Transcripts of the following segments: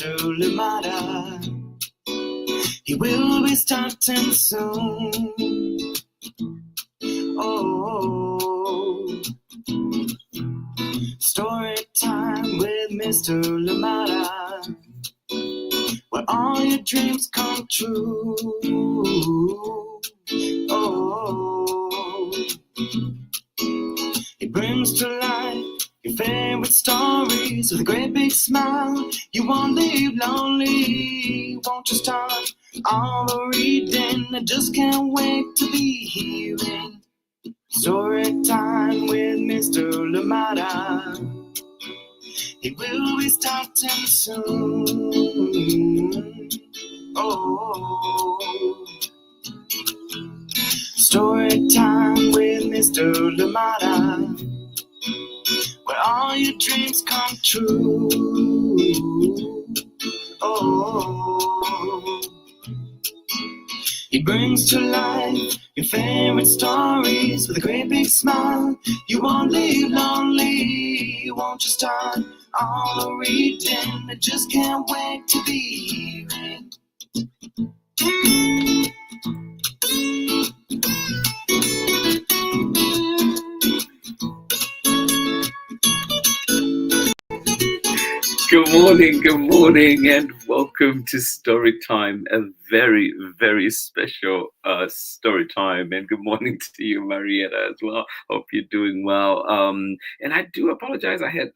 Mr. Limata. He will be starting soon. Oh, story time with Mr. Limata, where all your dreams come true. Oh, he brings to life your favorite stories with a great big smile. You won't live lonely, won't you start all the reading? I just can't wait to be hearing story time with Mr. Limata. He will be starting soon. Oh, story time with Mr. Limata, where all your dreams come true. Oh, he brings to life your favorite stories with a great big smile. You won't live lonely, won't you start all the reading? I just can't wait to be hearing. Good morning, and welcome to Story Time, a very, very special story time. And good morning to you, Marietta, as well. Hope you're doing well. And I do apologize ahead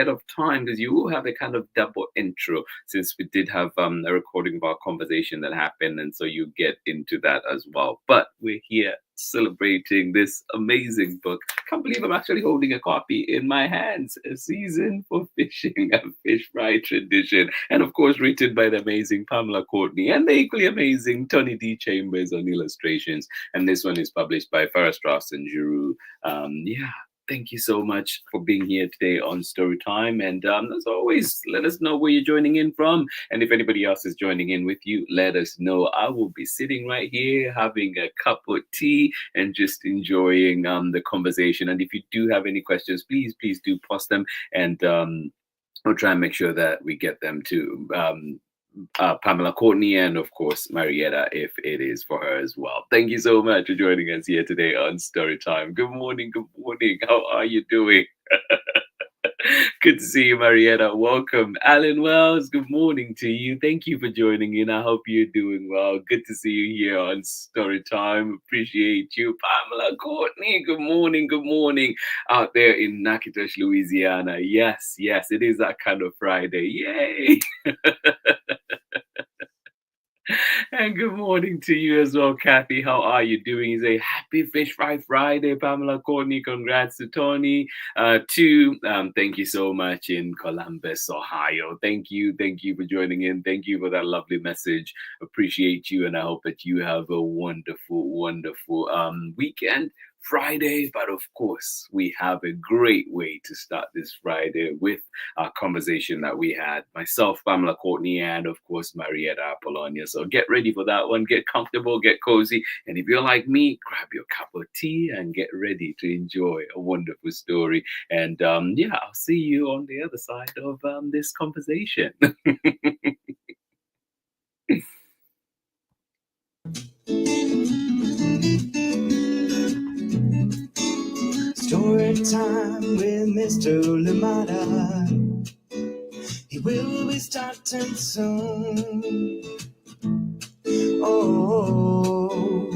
of time, because you will have a kind of double intro, since we did have a recording of our conversation that happened, and so you get into that as well. But we're here celebrating this amazing book. Can't believe I'm actually holding a copy in my hands. A Season for Fishing, a fish fry tradition, and of course written by the amazing Pamela Courtney and the equally amazing Toni D. Chambers on illustrations. And this one is published by Farrar Straus and Giroux. Thank you so much for being here today on Storytime. And as always, let us know where you're joining in from. And if anybody else is joining in with you, let us know. I will be sitting right here having a cup of tea and just enjoying the conversation. And if you do have any questions, please do post them. And we'll try and make sure that we get them to Pamela Courtney and, of course, Marietta, if it is for her as well. Thank you so much for joining us here today on Storytime. Good morning. How are you doing? Good to see you, Marietta. Welcome. Alan Wells, good morning to you. Thank you for joining in. I hope you're doing well. Good to see you here on Storytime. Appreciate you. Pamela Courtney, good morning. Out there in Natchitoches, Louisiana. Yes, it is that kind of Friday. Yay! And good morning to you as well, Kathy. How are you doing? You say happy Fish Fry Friday, Pamela Courtney. Congrats to Toni. Thank you so much in Columbus, Ohio. Thank you for joining in. Thank you for that lovely message. Appreciate you, and I hope that you have a wonderful weekend. Friday, but of course, we have a great way to start this Friday with our conversation that we had, myself, Pamela Courtney, and of course, Marietta Apollonia. So get ready for that one, get comfortable, get cozy, and if you're like me, grab your cup of tea and get ready to enjoy a wonderful story. And I'll see you on the other side of this conversation. Story time with Mr. Limata. He will be starting soon. Oh,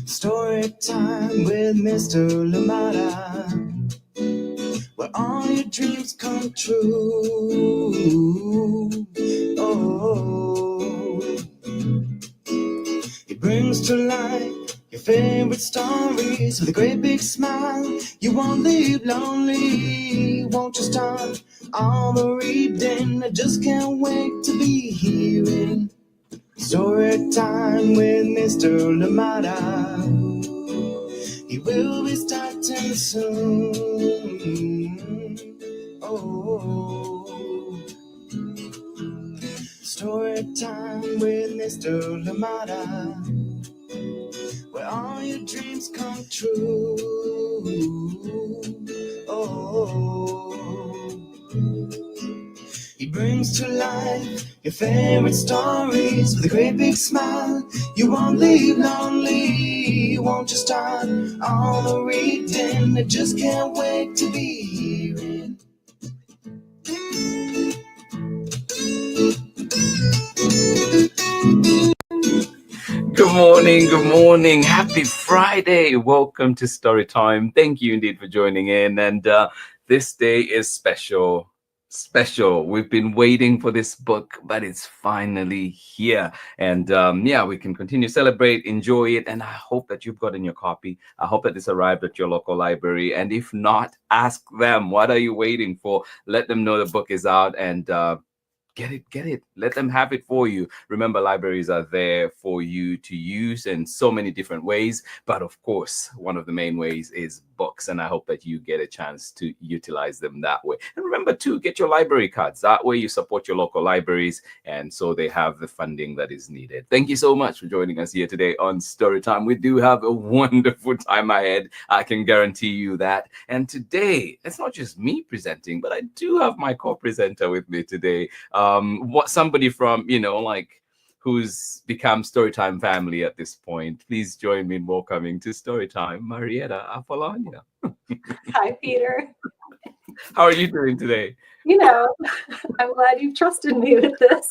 story time with Mr. Limata, where all your dreams come true. Oh, he brings to life your favorite stories with a great big smile. You won't live lonely, won't you start all the reading? I just can't wait to be hearing story time with Mr. Limata. He will be starting soon. Oh, story time with Mr. Limata, where all your dreams come true. Oh, he brings to life your favorite stories with a great big smile. You won't leave lonely, won't you start all the reading? I just can't wait to be hearing. Good morning, good morning. Happy Friday. Welcome to Storytime. Thank you indeed for joining in. And this day is special. Special. We've been waiting for this book, but it's finally here. And yeah, we can continue to celebrate, enjoy it. And I hope that you've gotten your copy. I hope that it's arrived at your local library. And if not, ask them. What are you waiting for? Let them know the book is out, and get it, let them have it for you. Remember, libraries are there for you to use in so many different ways, but of course one of the main ways is books, and I hope that you get a chance to utilize them that way. And remember to get your library cards. That way you support your local libraries, and so they have the funding that is needed. Thank you so much for joining us here today on Storytime. We do have a wonderful time ahead, I can guarantee you that. And today it's not just me presenting, but I do have my co-presenter with me today. What somebody from, who's become Storytime family at this point. Please join me in welcoming to Storytime, Marietta Apollonia. Hi, Peter. How are you doing today? I'm glad you've trusted me with this.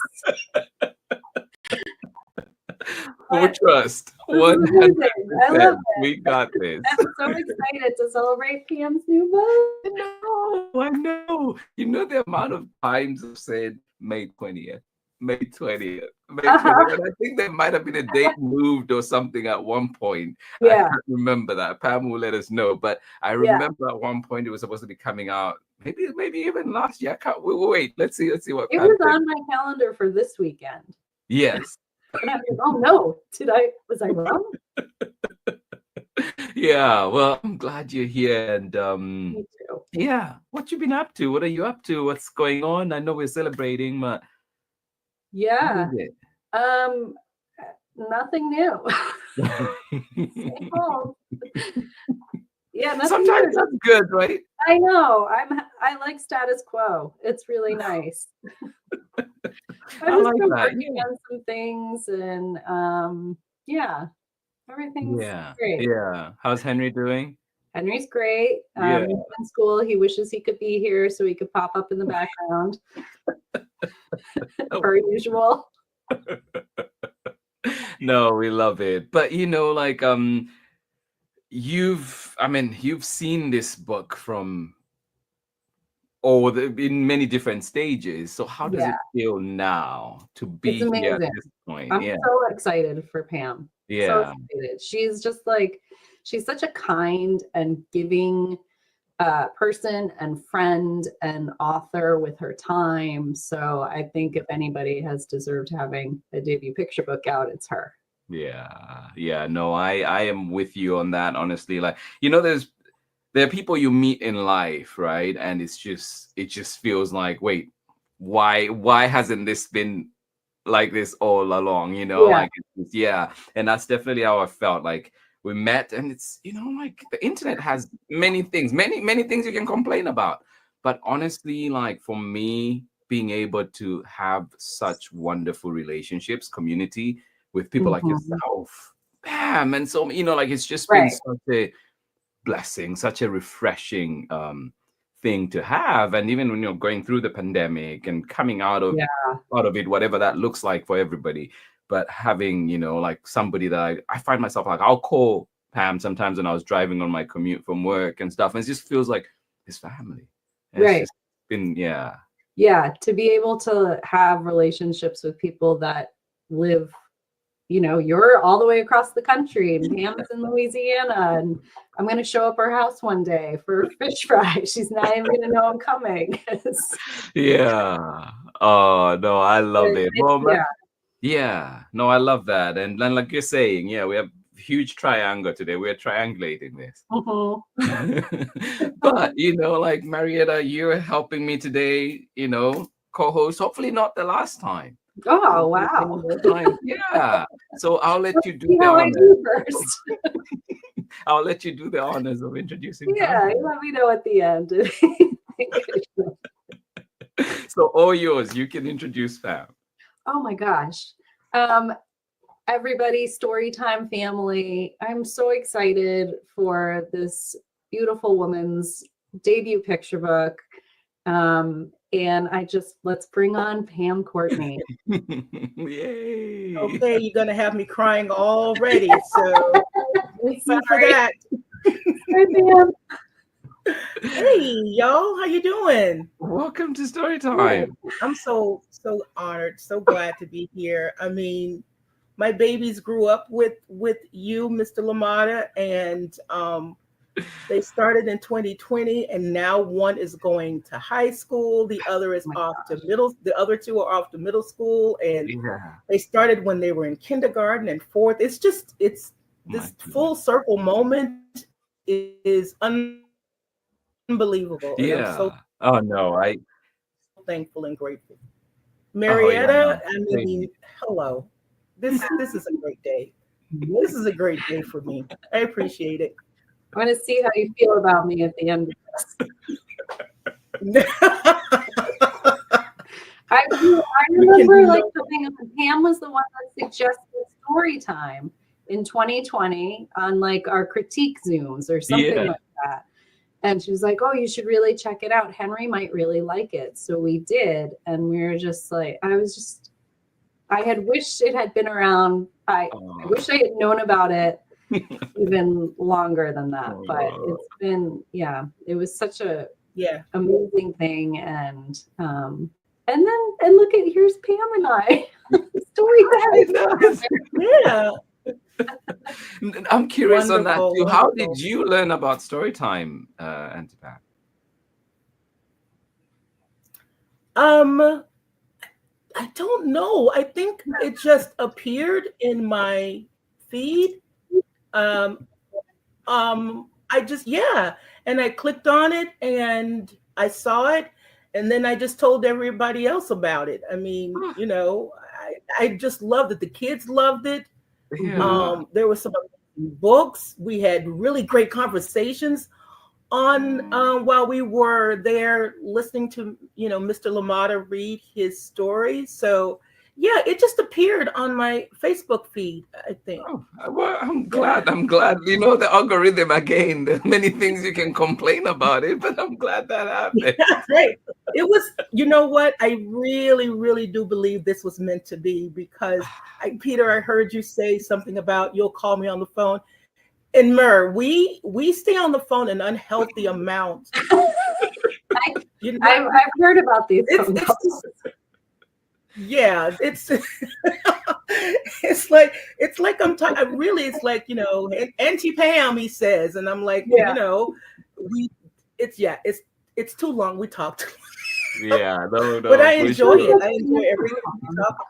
Full trust. I love it. We got this. I'm so excited to celebrate Pam's new book. I know. You know the amount of times I've said May 20th. May 20th. May 20th. And I think there might have been a date moved or something at one point. Yeah. I can't remember that. Pam will let us know. But I remember at one point it was supposed to be coming out. Maybe even last year. I can't wait. Let's see what it was on my calendar for this weekend. Yes. And I was like, oh no, was I wrong? Yeah, well, I'm glad you're here. And Me too. yeah, what you been up to? What are you up to? What's going on? I know we're celebrating, but yeah, what is it? nothing new. Same old. Yeah, nothing Sometimes new. that's good, right? I know. I like status quo. It's really nice. I just been working on some things, and yeah, everything's great. Yeah. How's Henry doing? Henry's great. He's in school. He wishes he could be here so he could pop up in the background. Per usual. No, we love it. But you've seen this book from in many different stages. So how does it feel now to be here at this point? I'm so excited for Pam. Yeah. So excited. She's just she's such a kind and giving person and friend and author with her time. So I think if anybody has deserved having a debut picture book out, it's her. Yeah. No, I am with you on that, honestly. There are people you meet in life, right? And it just feels like, wait, why hasn't this been like this all along? And that's definitely how I felt. Like we met, and it's the internet has many things you can complain about, but honestly, like for me, being able to have such wonderful relationships, community with people like yourself, Pam, and so it's just been such a blessing, such a refreshing thing to have. And even when you're going through the pandemic and coming out of it, whatever that looks like for everybody, but having somebody that I find myself like, I'll call Pam sometimes when I was driving on my commute from work and stuff, and it just feels like it's family. And right. It's just been to be able to have relationships with people that live, you're all the way across the country, and Pam's in Louisiana, and I'm going to show up her house one day for fish fry. She's not even going to know I'm coming. Yeah. Oh, no, I love it. Well, no, I love that. And then, like you're saying, we have a huge triangle today. We're triangulating this. But, like Marietta, you're helping me today, co-host, hopefully not the last time. Oh, wow. Yeah. So I'll let you do the honors. First. I'll let you do the honors of introducing. Yeah, you let me know at the end. So all yours. You can introduce Pam. Oh my gosh. Everybody, Storytime family, I'm so excited for this beautiful woman's debut picture book. And let's bring on Pam Courtney. Yay. Okay, you're gonna have me crying already. So thank you for that. Hi, Pam. Hey y'all, how you doing? Welcome to Storytime. I'm so honored, so glad to be here. I mean, my babies grew up with you, Mr. Limata, and they started in 2020, and now one is going to high school, the other is the other two are off to middle school, and they started when they were in kindergarten and fourth. It's this full circle moment is unbelievable. Yeah. And I'm so thankful and grateful. Marietta, I mean, hello. This is a great day. This is a great day for me. I appreciate it. I want to see how you feel about me at the end of this. I remember like something. Pam was the one that suggested Storytime in 2020 on like our critique Zooms or something like that. And she was like, "Oh, you should really check it out. Henry might really like it." So we did, and we were just like, I had wished it had been around. I wish I had known about it even longer than that. But it's been, it was such a amazing thing. And look at, here's Pam and I. Story Yeah. I'm curious on that too. How did you learn about Storytime, Auntie Pam? I don't know. I think it just appeared in my feed. I just and I clicked on it and I saw it, and then I just told everybody else about it. I mean, you know, I just loved it. The kids loved it. Yeah. There were some books. We had really great conversations on while we were there listening to, you know, Mr. Limata read his story. So yeah, it just appeared on my Facebook feed, I think. Oh, well, I'm glad. You know, the algorithm again. There are many things you can complain about it, but I'm glad that happened. Yeah, right. It was, you know what? I really, really do believe this was meant to be, because Peter, I heard you say something about you'll call me on the phone. And Mer, we stay on the phone an unhealthy amount. I've heard about these. It's like I'm talking. Really, it's like, you know, Auntie Pam, he says, and I'm like, you know, it's too long. We talked. Yeah, no, but I enjoy it. I enjoy everything we talk about.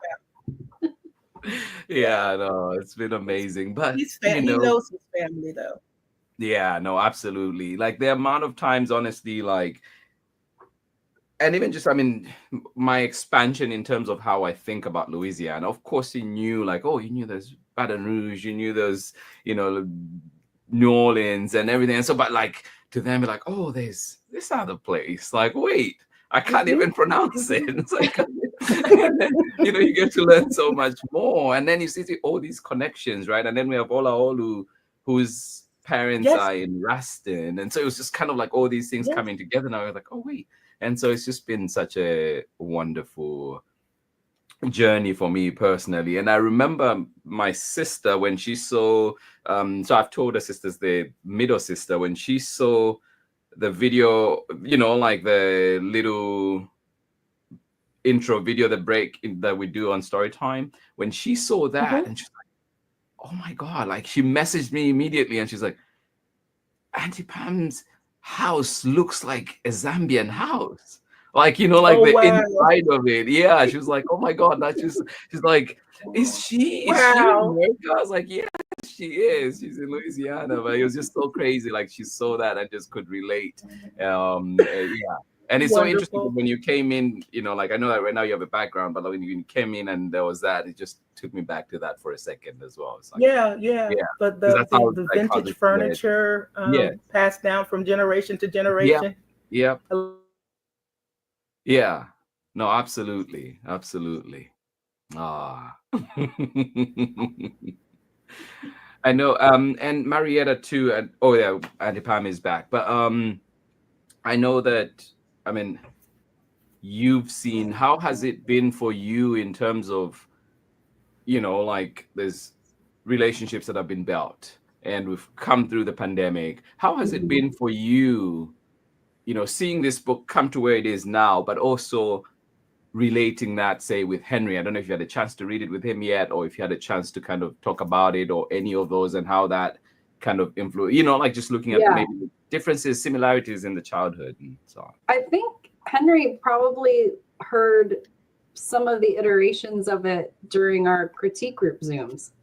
Yeah, no, it's been amazing. But he knows his family though. Yeah, no, absolutely. Like the amount of times, honestly, like, and even just, I mean, my expansion in terms of how I think about Louisiana. Of course, you knew, like, you knew there's Baton Rouge, you knew there's, you know, New Orleans and everything. And so, but like to them, like, there's this other place. Like, wait, I can't even pronounce it. It's like, and then, you know, you get to learn so much more, and then you see all these connections, right? And then we have Olaolu, whose parents are in Raston, and so it was just kind of like all these things coming together. And I was like, oh wait, and so it's just been such a wonderful journey for me personally. And I remember my sister when she saw, so I've told her sisters, the middle sister, when she saw the video, you know, like the little intro video, the break that we do on Storytime, when she saw that, and she's like, oh my God, like she messaged me immediately and she's like, Auntie Pam's house looks like a Zambian house. Like, you know, like inside of it. Yeah. She was like, oh my God, that's just, she's like, is she in America? I was like, yeah, she is. She's in Louisiana. But it was just so crazy. Like she saw that and just could relate. And it's so interesting when you came in, you know, like I know that right now you have a background, but when you came in and there was that, it just took me back to that for a second as well. It's like, But the vintage furniture passed down from generation to generation. Yeah. No, absolutely. Absolutely. Ah. I know. And Marietta too. And oh yeah, Auntie Pam is back. But I know that. I mean, you've seen. How has it been for you in terms of, like there's relationships that have been built, and we've come through the pandemic. How has it Mhm. been for you? Seeing this book come to where it is now, but also relating that, say, with Henry. I don't know if you had a chance to read it with him yet, or if you had a chance to kind of talk about it, or any of those, and how that kind of influence, like just looking at Yeah. maybe the differences, similarities in the childhood and so on. I think Henry probably heard some of the iterations of it during our critique group Zooms,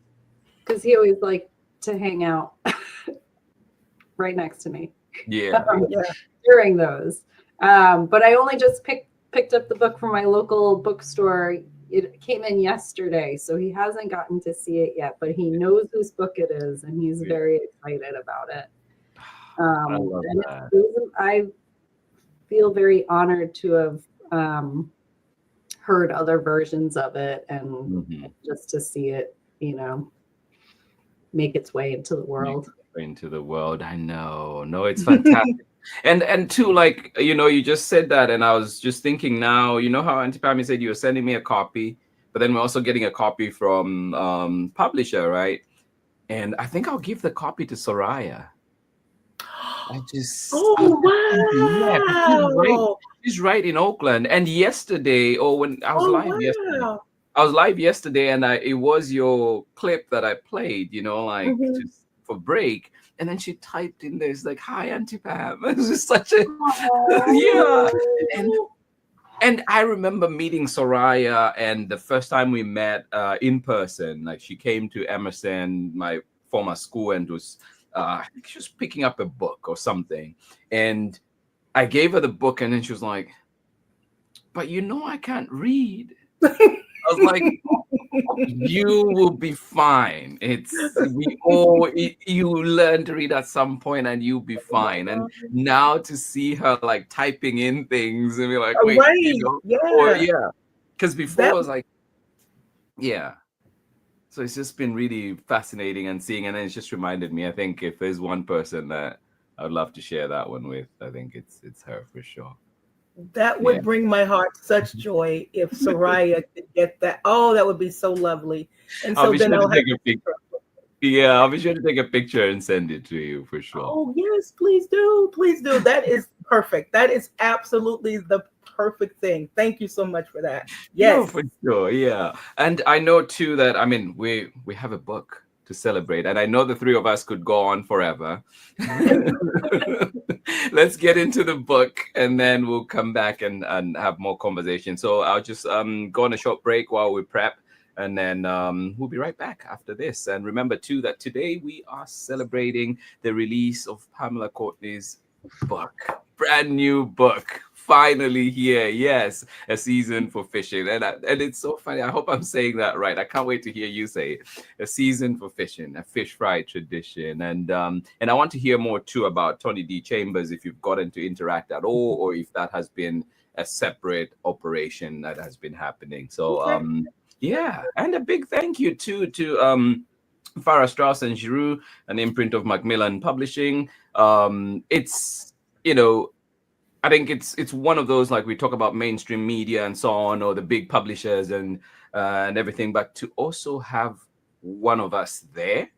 because he always liked to hang out right next to me. Yeah. During those. But I only just picked up the book from my local bookstore. It came in yesterday, so he hasn't gotten to see it yet, but he knows whose book it is, and he's very excited about it. I love And that. I feel very honored to have heard other versions of it, and just to see it, make its way into the world. Into the world. I know. No, it's fantastic. And too, like, you just said that, and I was just thinking now, how Auntie Pammy said you were sending me a copy, but then we're also getting a copy from publisher, right? And I think I'll give the copy to Soraya. Wow. She's right in Oakland. And yesterday, or when I was Wow. I was live yesterday, and it was your clip that I played, just for break. And then she typed in this like, "Hi, Auntie Pam." It was just such a yeah. And I remember meeting Soraya, and the first time we met in person, like she came to Emerson, my former school, and was I think she was picking up a book or something. And I gave her the book, and then she was like, "But I can't read." I was like, "You will be fine. You learn to read at some point, and you'll be fine." And now to see her like typing in things and be like, "Wait, because before I was like, yeah." So it's just been really fascinating and seeing, and then it's just reminded me. I think if there's one person that I would love to share that one with, I think it's her for sure. That would bring my heart such joy if Soraya could get that. Oh, that would be so lovely. And so then I'll have a picture. Yeah, I'll be sure to take a picture and send it to you for sure. Oh, yes, please do. Please do. That is perfect. That is absolutely the perfect thing. Thank you so much for that. Yes. No, for sure. Yeah. And I know too that, I mean, we have a book to celebrate, and I know the three of us could go on forever. Let's get into the book, and then we'll come back and have more conversation. So I'll just go on a short break while we prep, and then we'll be right back after this. And remember too that today we are celebrating the release of Pamela Courtney's book, brand new book. Finally here, yes, a season for fishing, and it's so funny. I hope I'm saying that right. I can't wait to hear you say it. A season for fishing, a fish fry tradition, and I want to hear more too about Toni D. Chambers, if you've gotten to interact at all, or if that has been a separate operation that has been happening. So yeah, and a big thank you too to Farah Strauss and Giroux, an imprint of Macmillan Publishing. It's I think it's one of those, like we talk about mainstream media and so on, or the big publishers and everything, but to also have one of us there,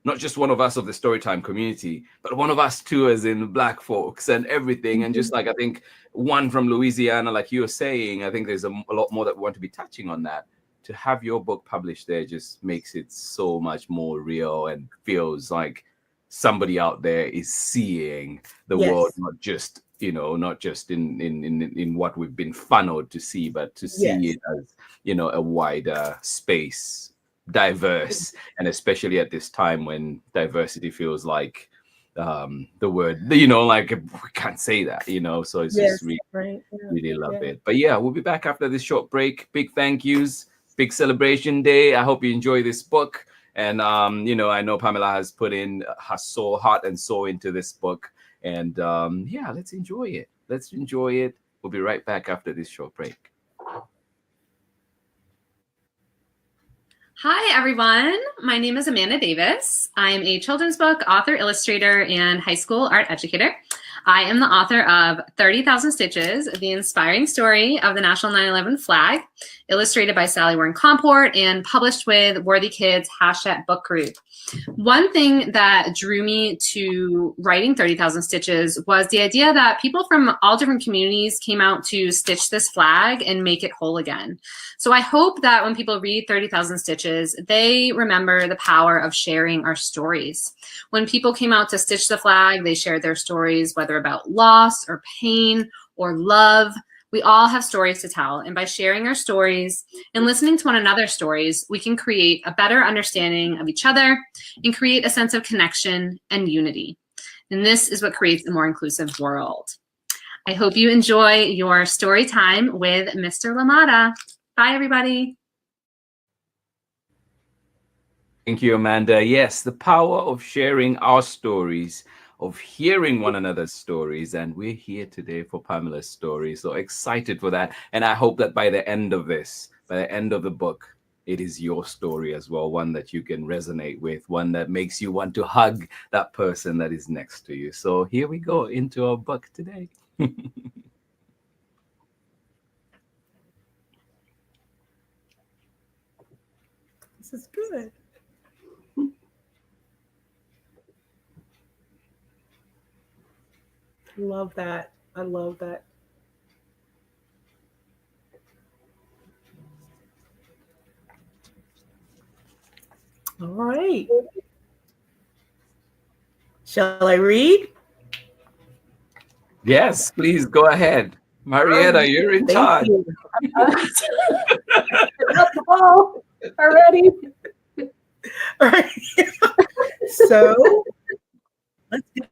not just one of us of the Storytime community, but one of us too, as in Black folks and everything. And just like, I think one from Louisiana, like you were saying, I think there's a lot more that we want to be touching on that. To have your book published there just makes it so much more real and feels like somebody out there is seeing the world, not just in what we've been funneled to see, but to see it as a wider space, diverse, and especially at this time when diversity feels like the word, like we can't say that, so it's just really love it. But yeah, we'll be back after this short break. Big thank yous, big celebration day. I hope you enjoy this book. And I know Pamela has put in her soul, heart and soul into this book. And let's enjoy it. We'll be right back after this short break. Hi, everyone. My name is Amanda Davis. I'm a children's book author, illustrator, and high school art educator. I am the author of 30,000 Stitches, the inspiring story of the National 9/11 flag, illustrated by Sally Warren Comport and published with Worthy Kids #book group. One thing that drew me to writing 30,000 Stitches was the idea that people from all different communities came out to stitch this flag and make it whole again. So I hope that when people read 30,000 Stitches, they remember the power of sharing our stories. When people came out to stitch the flag, they shared their stories, whether about loss or pain or love. We all have stories to tell, and by sharing our stories and listening to one another's stories, we can create a better understanding of each other and create a sense of connection and unity. And this is what creates a more inclusive world. I hope you enjoy your story time with Mr. Limata. Bye, everybody. Thank you, Amanda. Yes, the power of sharing our stories, of hearing one another's stories. And we're here today for Pamela's story. So excited for that. And I hope that by the end of this, by the end of the book, it is your story as well, one that you can resonate with, one that makes you want to hug that person that is next to you. So here we go into our book today. This is good. Love that. I love that. All right. Shall I read? Yes, please go ahead. Marietta, you're in Thank charge. you. Up the ball already. All right. So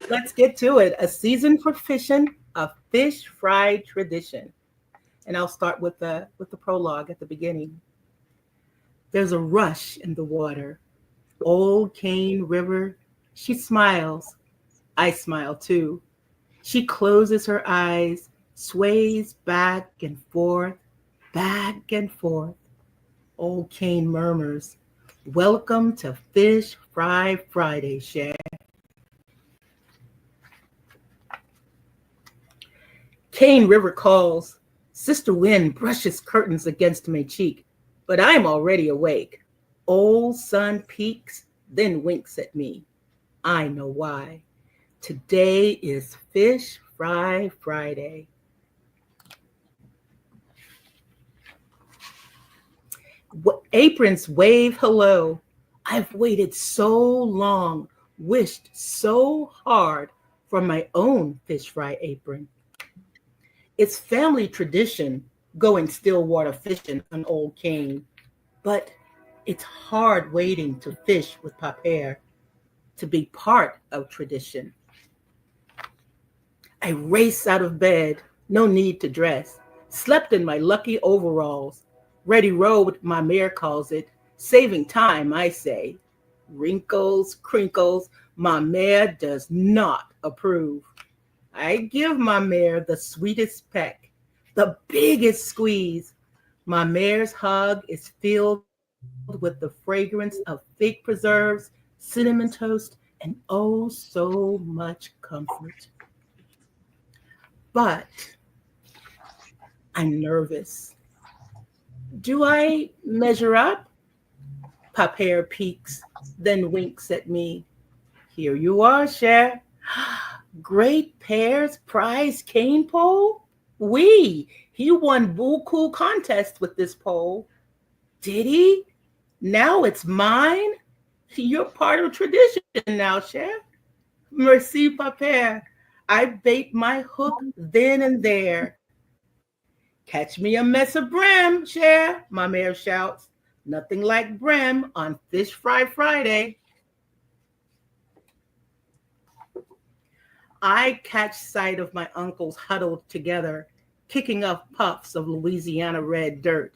let's get to it. A season for fishing, a fish fry tradition. And I'll start with the prologue at the beginning. There's a rush in the water. Old Cane River. She smiles. I smile too. She closes her eyes, sways back and forth, back and forth. Old Cane murmurs, "Welcome to Fish Fry Friday, Cher." Cane River calls. Sister Wind brushes curtains against my cheek, but I'm already awake. Old Sun peeks, then winks at me. I know why. Today is Fish Fry Friday. Aprons wave hello. I've waited so long, wished so hard for my own fish fry apron. It's family tradition going stillwater fishing on Old Cane, but it's hard waiting to fish with Paper, to be part of tradition. I race out of bed, no need to dress, slept in my lucky overalls, ready robed, my mare calls it, saving time, I say. Wrinkles, crinkles, my mare does not approve. I give my mare the sweetest peck, the biggest squeeze. My mare's hug is filled with the fragrance of fig preserves, cinnamon toast, and oh, so much comfort. But I'm nervous. Do I measure up? Paper peeks, then winks at me. Here you are, Cher. Great Pear's prize cane pole? Oui, he won beaucoup contest with this pole. Did he? Now it's mine? You're part of tradition now, Cher. Merci, Paper. I bait my hook then and there. Catch me a mess of brim, Cher, my mare shouts. Nothing like brim on Fish Fry Friday. I catch sight of my uncles huddled together, kicking up puffs of Louisiana red dirt.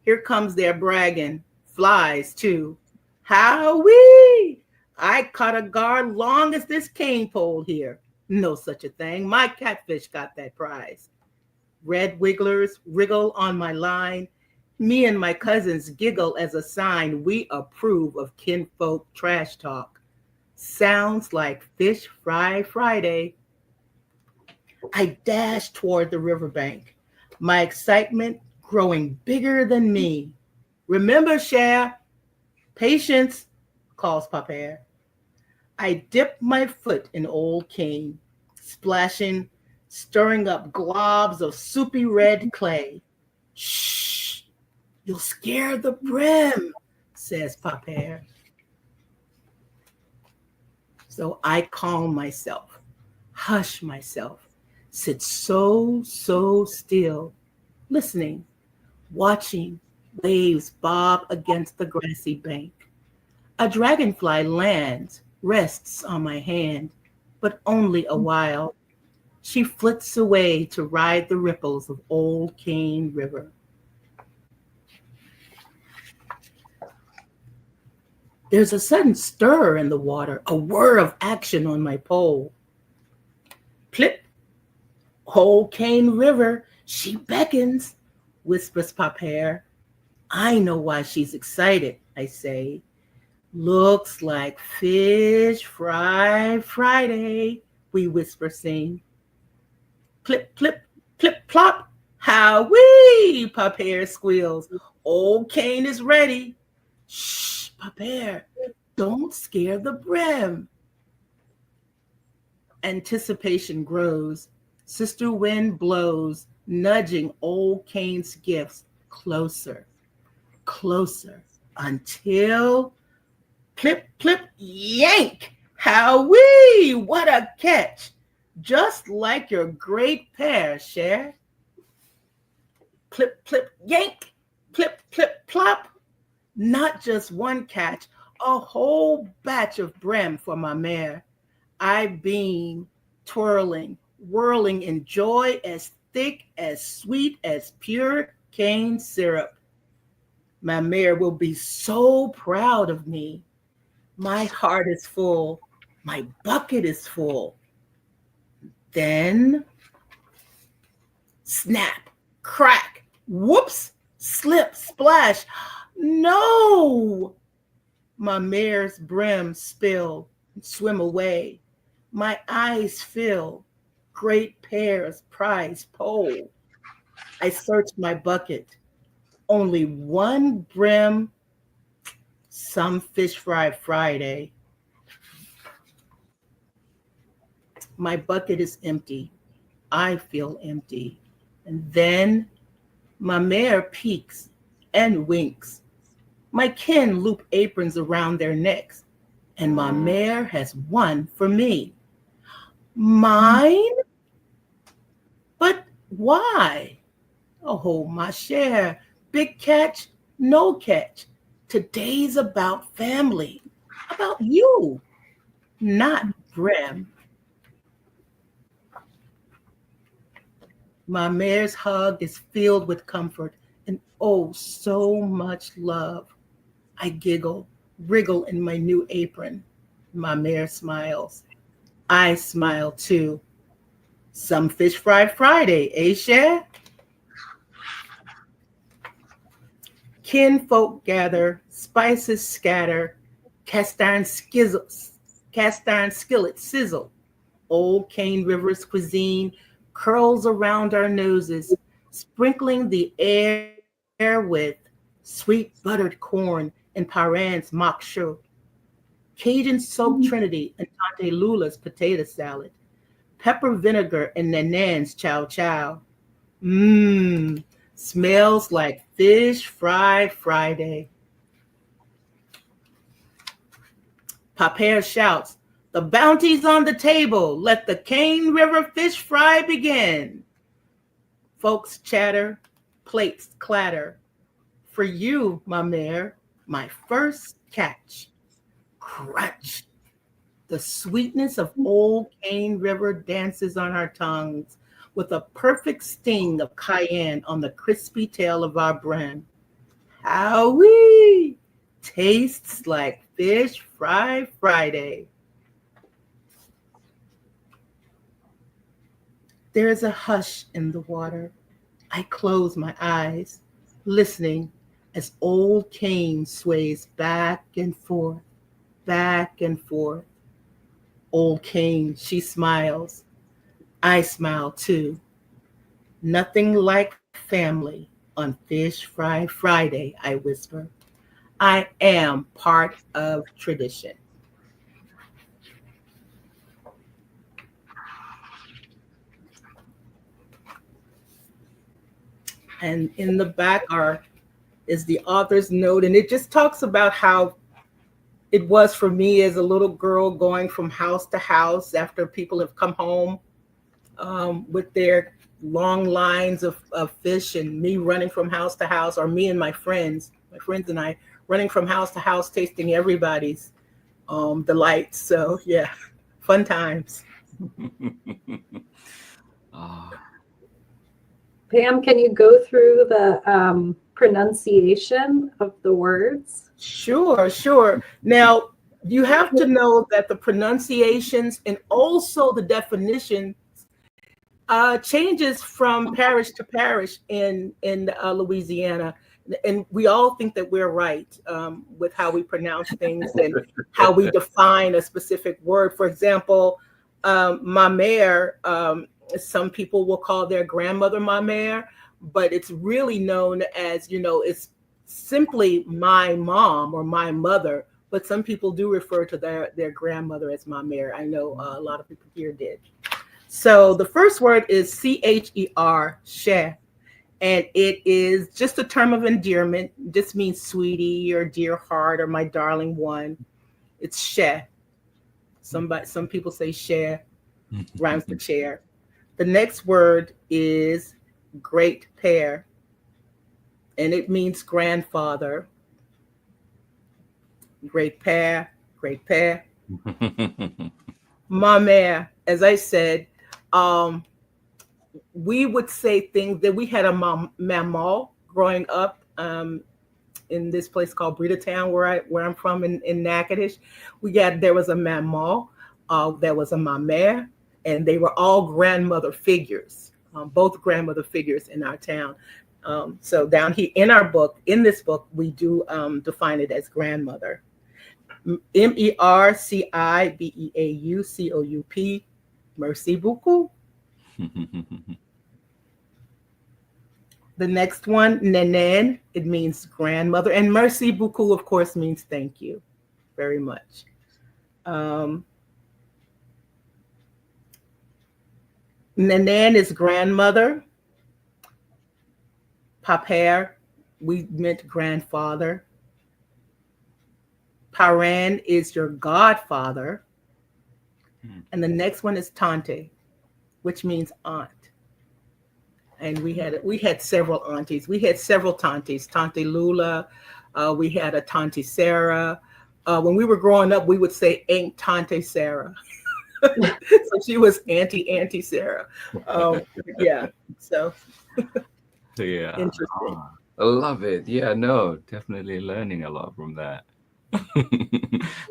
Here comes their bragging, flies too. Howee! I caught a gar long as this cane pole here. No such a thing. My catfish got that prize. Red wigglers wriggle on my line. Me and my cousins giggle as a sign we approve of kinfolk trash talk. Sounds like Fish Fry Friday. I dash toward the riverbank, my excitement growing bigger than me. Remember, Cher, patience, calls Papa. I dip my foot in Old Cane, splashing, stirring up globs of soupy red clay. Shh, you'll scare the brim, says Papa. So I calm myself, hush myself, sit so still, listening, watching waves bob against the grassy bank. A dragonfly lands, rests on my hand, but only a while. She flits away to ride the ripples of Old Cane River. There's a sudden stir in the water, a whir of action on my pole. Plip, Old Cane River, she beckons, whispers Papa. I know why she's excited, I say. Looks like Fish Fry Friday, we whisper sing. Plip, plip, plip, plop, how-wee, Papa squeals. Old Cane is ready. Shh, Papa, don't scare the brim. Anticipation grows. Sister Wind blows, nudging Old Cane's gifts closer, closer, until plip, plip, yank! How-wee! What a catch! Just like your great pair, Cher. Plip, plip, yank! Plip, plip, plop! Not just one catch, a whole batch of brim for my mare. I beam, twirling, whirling in joy as thick, as sweet as pure cane syrup. My mare will be so proud of me. My heart is full. My bucket is full. Then, snap, crack, whoops, slip, splash. No! My mare's brim spill and swim away. My eyes fill. Great pear's prize pole. I search my bucket. Only one brim. Some Fish Fry Friday. My bucket is empty. I feel empty. And then my mare peeks and winks. My kin loop aprons around their necks, and my mare has won for me. Mine? But why? Oh, my share. Big catch, no catch. Today's about family, about you, not brim. My mare's hug is filled with comfort and oh, so much love. I giggle, wriggle in my new apron. My mare smiles. I smile too. Some Fish Fry Friday, eh, Cher? Kinfolk gather, spices scatter, cast iron skillets sizzle. Old Cane River's cuisine curls around our noses, sprinkling the air with sweet buttered corn and Paran's mock show, Cajun soaked Trinity and Tante Lula's potato salad, pepper vinegar and Nanan's chow chow. Mmm, smells like Fish Fry Friday. Papa shouts, the bounty's on the table. Let the Cane River fish fry begin. Folks chatter, plates clatter. For you, my mare, my first catch. Crunch. The sweetness of Old Cane River dances on our tongues with a perfect sting of cayenne on the crispy tail of our brim. Howee! Tastes like Fish Fry Friday. There is a hush in the water. I close my eyes. listening as old cane sways back and forth, back and forth. Old cane, she smiles. I smile too. Nothing like family on Fish Fry Friday, I whisper. I am part of tradition. And in the back is the author's note, and it just talks about how it was for me as a little girl going from house to house after people have come home with their long lines of fish, and me running from house to house, or me and my friends and I running from house to house, tasting everybody's delights. So yeah, fun times. Pam, can you go through the pronunciation of the words? Sure. Now, you have to know that the pronunciations and also the definition changes from parish to parish in Louisiana. And we all think that we're right with how we pronounce things and how we define a specific word. For example, ma mère, some people will call their grandmother ma mère, but it's really known as, it's simply my mom or my mother, but some people do refer to their grandmother as ma mère. I know a lot of people here did. So the first word is CHER, cher, and it is just a term of endearment. It just means sweetie or dear heart or my darling one. It's cher. Some people say cher, rhymes with chair. The next word is great père, and it means grandfather. Great père, great père. Ma mère, as I said, we would say things that we had a maman growing up in this place called Breedatown, where I'm from in Natchitoches. There was a maman, there was a ma mère, and they were all grandmother figures, both grandmother figures in our town. So down here in this book, we do define it as grandmother. MERCIBEAUCOUP, merci beaucoup. The next one, Nenen, it means grandmother. And merci beaucoup, of course, means thank you very much. Nenen is grandmother. Papère, we meant grandfather. Parent is your godfather. And the next one is Tante, which means aunt. And we had several aunties. We had several tantes. Tante Lula. We had a Tante Sarah. When we were growing up, we would say Aunt Tante Sarah. So she was Auntie Sarah. Yeah. So yeah. interesting. I love it. Yeah, no, definitely learning a lot from that.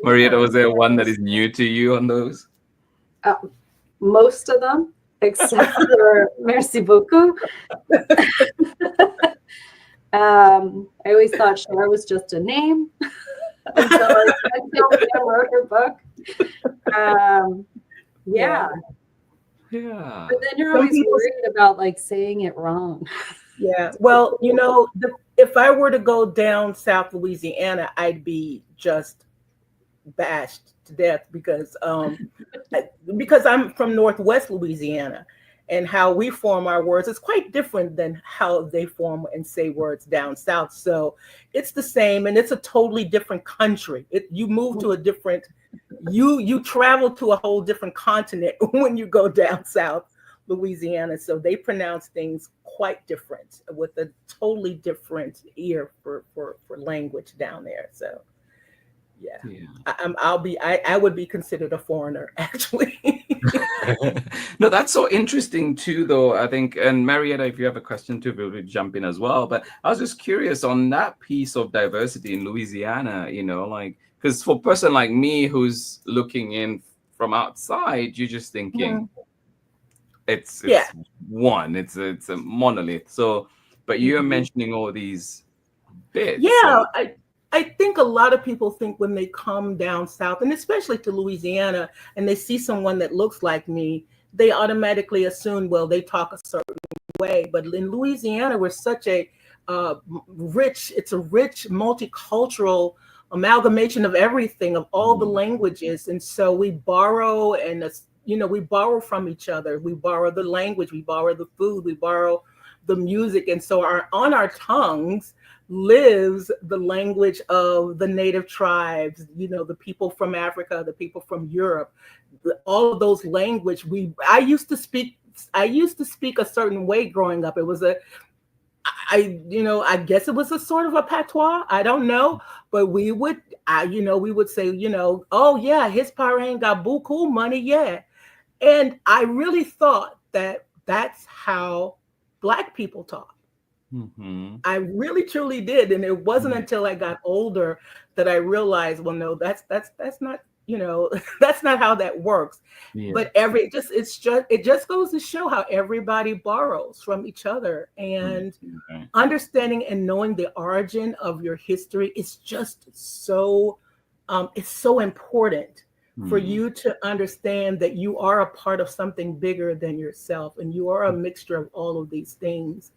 Marietta, was there one that is new to you on those? Most of them, except for merci beaucoup. I always thought Cher was just a name until I wrote her book. Yeah. But then you're always worried about saying it wrong. Yeah. Well, if I were to go down South Louisiana, I'd be just bashed to death because I'm from Northwest Louisiana, and how we form our words is quite different than how they form and say words down south. So it's the same, and it's a totally different country. You move to a different, you travel to a whole different continent when you go down south Louisiana. So they pronounce things quite different with a totally different ear for language down there. So yeah. I would be considered a foreigner, actually. No, that's so interesting too, though. I think, and Marietta, if you have a question too, we'll jump in as well. But I was just curious on that piece of diversity in Louisiana, because for a person like me who's looking in from outside, you're just thinking it's one, it's a monolith. So but you're mentioning all these bits. Yeah, I think a lot of people think when they come down south, and especially to Louisiana, and they see someone that looks like me, they automatically assume, well, they talk a certain way. But in Louisiana, we're such a rich multicultural amalgamation of everything, of all the languages. And so we borrow, and we borrow from each other. We borrow the language, we borrow the food, we borrow the music. And so on our tongues lives the language of the native tribes, the people from Africa, the people from Europe, all of those language. I used to speak a certain way growing up. It was I guess it was a sort of a patois. I don't know, but we would say, oh yeah, his parent got beaucoup money, yeah. And I really thought that that's how Black people talk. I really truly did. And it wasn't until I got older that I realized, well, no, that's not, that's not how that works. Yeah. But it just goes to show how everybody borrows from each other, and understanding and knowing the origin of your history is just so, it's so important for you to understand that you are a part of something bigger than yourself, and you are a mixture of all of these things.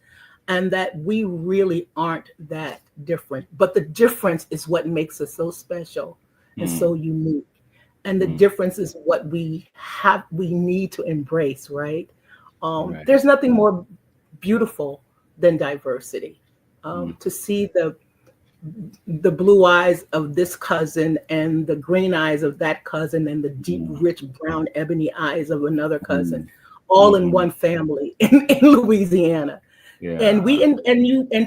And that we really aren't that different. But the difference is what makes us so special and so unique. And the difference is what we need to embrace, right? There's nothing more beautiful than diversity. To see the blue eyes of this cousin and the green eyes of that cousin and the deep, rich, brown, ebony eyes of another cousin, all in one family in Louisiana. Yeah. And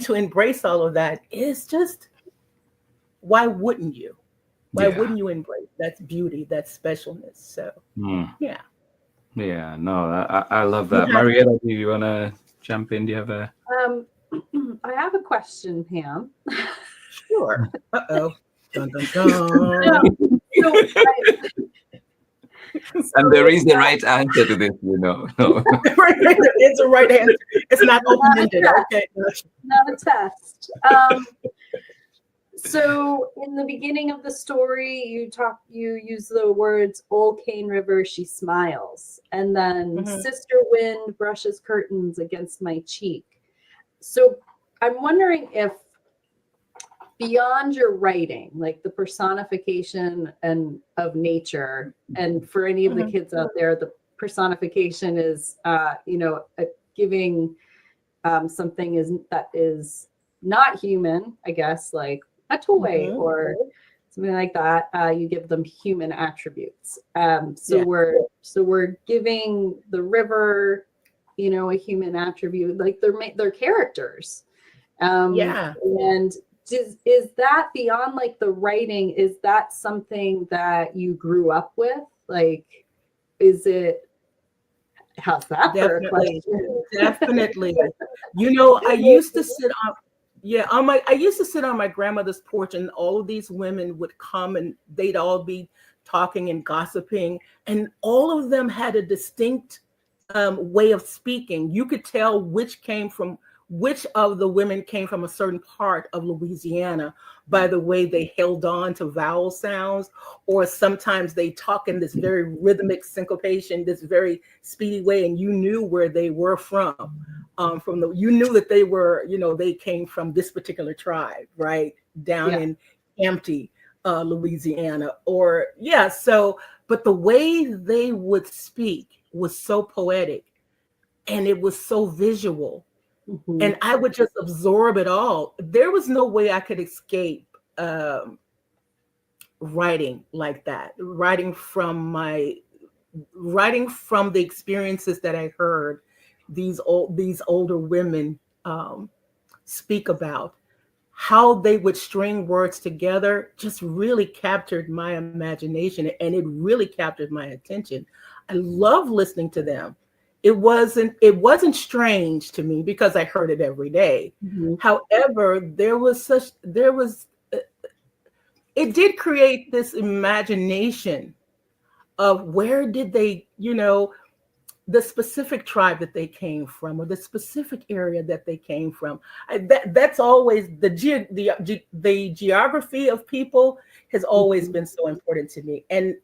to embrace all of that is just, why wouldn't you? Why wouldn't you embrace that beauty, that specialness? So yeah. No, I love that. Marietta, do you want to jump in? Do you have a I have a question, Pam. Sure. Uh-oh. Dun, dun, dun. And there is the right answer to this, No. It's a right answer. It's not open-ended. Okay. Not a test. So in the beginning of the story, you use the words "Old Cane River, she smiles," and then "Sister Wind brushes curtains against my cheek." So I'm wondering if, beyond your writing, like the personification of nature, and for any of the kids out there, the personification is, giving something that is not human, I guess, like a toy or something like that. You give them human attributes. We're giving the river, a human attribute, like they're characters. And is that, beyond like the writing, is that something that you grew up with? Like, how's that for a question? Definitely. I used to sit on my grandmother's porch, and all of these women would come and they'd all be talking and gossiping, and all of them had a distinct way of speaking. You could tell which of the women came from a certain part of Louisiana by the way they held on to vowel sounds, or sometimes they talk in this very rhythmic syncopation, this very speedy way, and you knew where they were from. You knew that they were, they came from this particular tribe, right, down in Hampton, Louisiana, but the way they would speak was so poetic, and it was so visual. And I would just absorb it all. There was no way I could escape writing like that, writing from the experiences that I heard these older women speak about. How they would string words together just really captured my imagination, and it really captured my attention. I love listening to them. It wasn't strange to me because I heard it every day. However, it did create this imagination of where did they, the specific tribe that they came from, or the specific area that they came from. That's always the geography of people has always been so important to me. And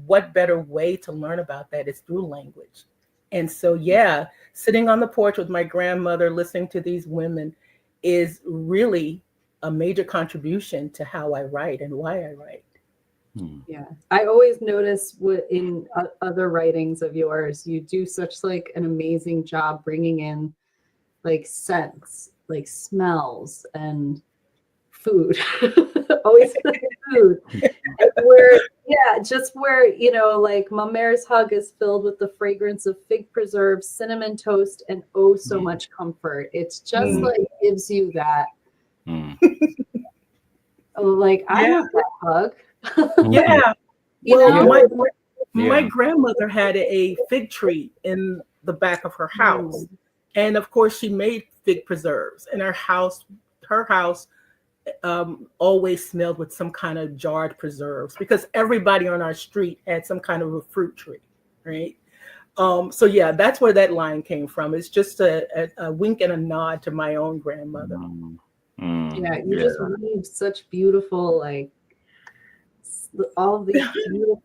what better way to learn about that is through language. And so, yeah, sitting on the porch with my grandmother, listening to these women is really a major contribution to how I write and why I write. Yeah, I always notice what in other writings of yours, you do such like an amazing job bringing in like scents, like smells and food. Always food. Where, yeah, just where, you know, like my mare's hug is filled with the fragrance of fig preserves, cinnamon toast, and oh so much comfort. It's just like gives you that. Like I want that hug. Yeah. You Well, know? my grandmother had a fig tree in the back of her house. And of course she made fig preserves, and her house always smelled with some kind of jarred preserves, because everybody on our street had some kind of a fruit tree, right? So yeah, that's where that line came from. It's just a wink and a nod to my own grandmother. Yeah, you just weave such beautiful, like all of these beautiful,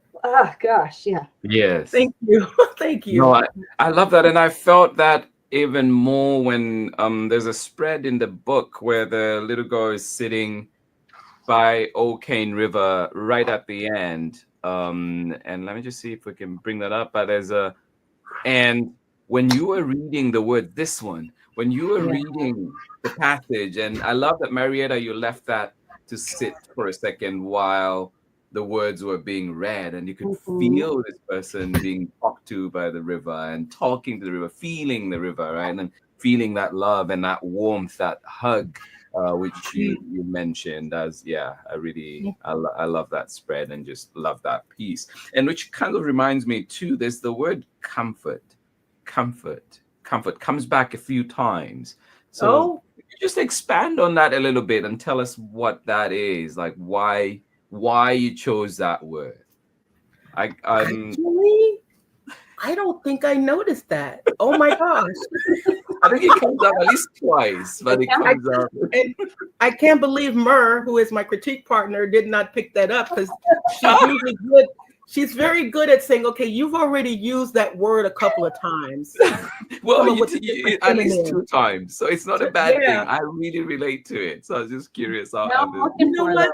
gosh, yeah. Yes. Thank you. Thank you. No, I love that. And I felt that even more when there's a spread in the book where the little girl is sitting by O'Kane River right at the end. And let me just see if we can bring that up. But and when you were reading the word, this one, when you were reading the passage, and I love that, Marietta, you left that to sit for a second while the words were being read, and you could feel this person being talked to by the river and talking to the river, feeling the river, right? And then feeling that love and that warmth, that hug, which you mentioned as, I love that spread and just love that piece. And which kind of reminds me too, there's the word comfort comes back a few times. So just expand on that a little bit and tell us what that is, like why you chose that word. Actually, I don't think I noticed that. Oh my gosh. I think it comes up at least twice, but it comes up. And I can't believe Mur, who is my critique partner, did not pick that up, because she's usually good. She's very good at saying, okay, you've already used that word a couple of times. Well, at least 2 times. So it's not a bad thing. I really relate to it. So I was just curious. You know what?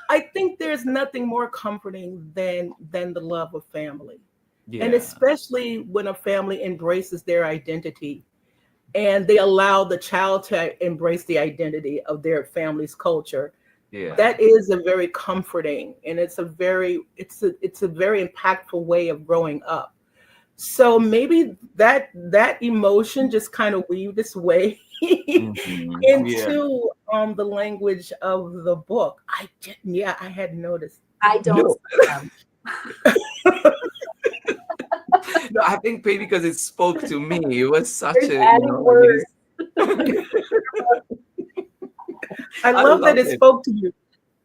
I think there's nothing more comforting than the love of family. Yeah. And especially when a family embraces their identity and they allow the child to embrace the identity of their family's culture. Yeah. That is a very comforting, and it's a very impactful way of growing up. So maybe that emotion just kind of weaved its way into the language of the book. I had noticed. I don't. No, I think maybe because it spoke to me. It was such words. I love that it spoke to you.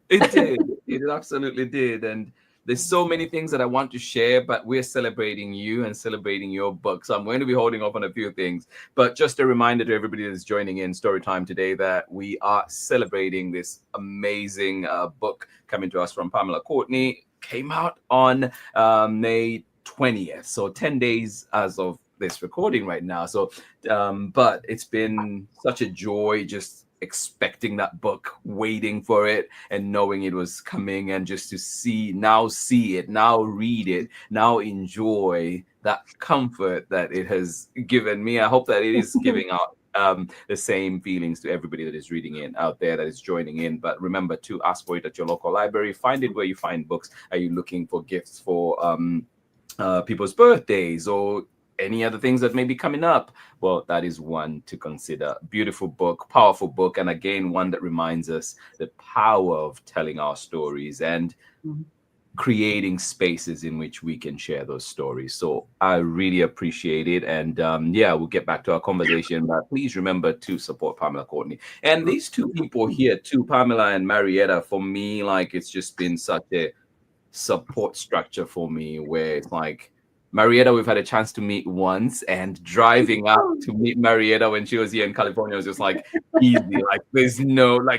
It did. It absolutely did. And there's so many things that I want to share, but we're celebrating you and celebrating your book. So I'm going to be holding off on a few things. But just a reminder to everybody that's joining in Storytime today that we are celebrating this amazing book coming to us from Pamela Courtney. Came out on May 20th. So 10 days as of this recording right now. So, but it's been such a joy just expecting that book, waiting for it and knowing it was coming, and just to see it, now read it, now enjoy that comfort that it has given me. I hope that it is giving out the same feelings to everybody that is reading it out there, that is joining in. But remember to ask for it at your local library. Find it where you find books. Are you looking for gifts for people's birthdays or any other things that may be coming up? Well, that is one to consider. Beautiful book, powerful book, and again, one that reminds us the power of telling our stories and creating spaces in which we can share those stories. So I really appreciate it. And we'll get back to our conversation, but please remember to support Pamela Courtney. And these two people here too, Pamela and Marietta, for me, like, it's just been such a support structure for me, where it's like, Marietta, we've had a chance to meet once, and driving up to meet Marietta when she was here in California was just like easy. Like there's no no,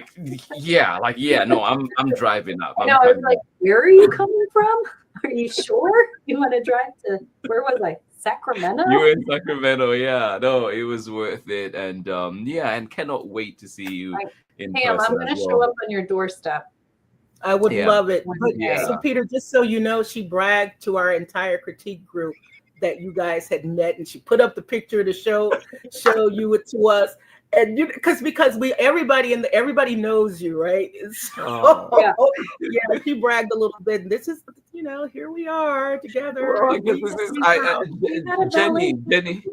I'm driving up. No, I was like, where are you coming from? Are you sure you want to drive to, where was I? Sacramento? You were in Sacramento, yeah. No, it was worth it. And and cannot wait to see you in Pam, person. I'm gonna show up on your doorstep. I would love it. But, Yeah. So Peter, just so you know, she bragged to our entire critique group that you guys had met, and she put up the picture to show you it to us. And you, because everybody knows you, right? So, yeah, she bragged a little bit. And this is, here we are together. Well, I guess this is Jenny.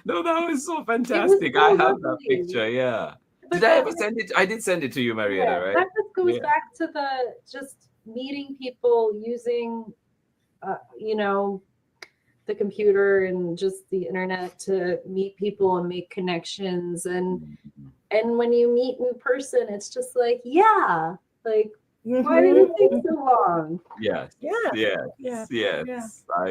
No, that was so fantastic. I have that picture. Yeah. Did I ever send it? I did send it to you, Marietta, right? That just goes back to the just meeting people using, the computer and just the internet to meet people and make connections. And when you meet in person, it's just like, why did it take so long? Yes. I